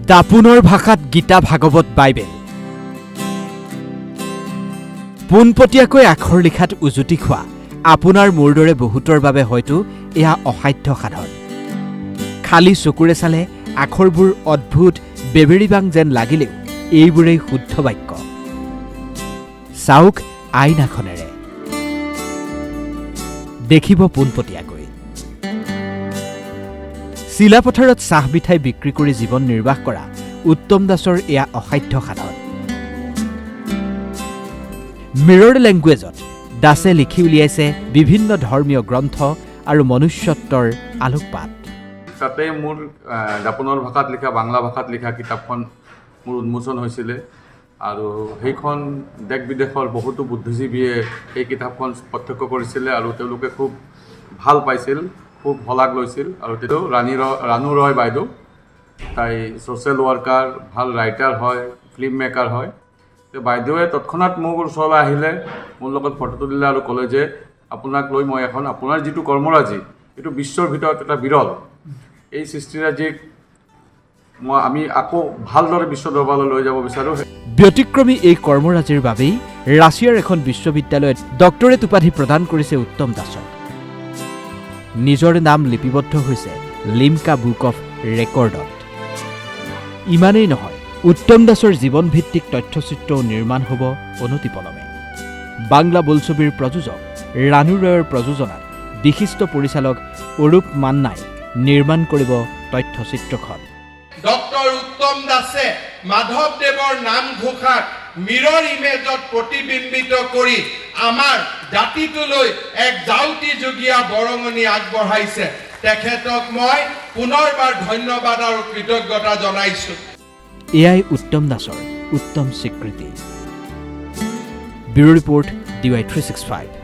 দাপোনৰ ভাষাত গীতা ভাগৱত বাইবেল পোনপটীয়াকৈ আখৰ লিখাত উজুতি খোৱা আপোনাৰ মোৰ দৰে বহুতৰ বাবে হয়তো এয়া অসাধ্য সাধন খালি চকুৰে চালে আখৰবোৰ অদ্ভুত বেবেৰিবাং যেন লাগিলেও এইবোৰেই শুদ্ধ বাক্য চাওক আইনাখনেৰে দেখিব পোনপটীয়াকৈ চিলাপথাৰত চাহ মিঠাই বিক্ৰী কৰি জীৱন নিৰ্বাহ কৰা উত্তম দাসৰ এয়া অসাধ্য সাধন মিৰৰ লেংগুৱেজত দাসে লিখি উলিয়াইছে বিভিন্ন ধৰ্মীয় গ্ৰন্থ আৰু মনুষ্যত্বৰ আলোকপাত তাতে মোৰ দাপোনৰ ভাষাত লিখা বাংলা ভাষাত লিখা কিতাপখন মোৰ উন্মোচন হৈছিলে আৰু সেইখন দেশ বিদেশৰ বহুতো বুদ্ধিজীৱীয়ে এই কিতাপখন প্ৰত্যক্ষ কৰিছিলে আৰু তেওঁলোকে খুব ভাল পাইছিল খুব শলাগ লৈছিল আৰু তেওঁ ৰাণু ৰয় বাইদেউ তাই ছ'চিয়েল ৱাৰ্কাৰ ভাল ৰাইটাৰ হয় ফিল্ম মেকাৰ হয় তো বাইদেৱে তৎক্ষণাত মোৰ ওচৰলৈ আহিলে মোৰ লগত ফটো তুলিলে আৰু ক'লে যে আপোনাক লৈ মই এখন আপোনাৰ যিটো কৰ্মৰাজি এইটো বিশ্বৰ ভিতৰত এটা বিৰল এই সৃষ্টিৰাজিক আমি আকৌ ভালদৰে বিশ্ব দৰবাৰলৈ লৈ যাব বিচাৰোঁ ব্যতিক্ৰমী এই কৰ্মৰাজিৰ বাবেই ৰাছিয়াৰ এখন বিশ্ববিদ্যালয়ত ডক্টৰেট উপাধি প্ৰদান কৰিছে উত্তম দাসক নিজৰ নাম লিপিবদ্ধ হৈছে লিমকা বুক অফ ৰেকৰ্ডত ইমানেই নহয় উত্তম দাসৰ জীৱনভিত্তিক তথ্যচিত্ৰও নিৰ্মাণ হ'ব অনতিপলমে বাংলা বোলছবিৰ প্ৰযোজক ৰাণু ৰয়ৰ প্ৰযোজনাত বিশিষ্ট পৰিচালক অৰূপ মান্নাই নিৰ্মাণ কৰিব তথ্যচিত্ৰখন ডক্টৰ উত্তম দাসে মাধৱদেৱৰ নাম ঘোষাক মিৰৰ ইমেজত প্ৰতিবিম্বিত কৰি আমাৰ জাতিটোলৈ এক জাউতি যুগীয়া বৰঙণি আগবঢ়াইছে তেখেতক মই পুনৰবাৰ ধন্যবাদ আৰু কৃতজ্ঞতা জনাইছো এয়াই উত্তম দাসৰ উত্তম স্বীকৃতি ব্যুৰো ৰিপৰ্ট DY365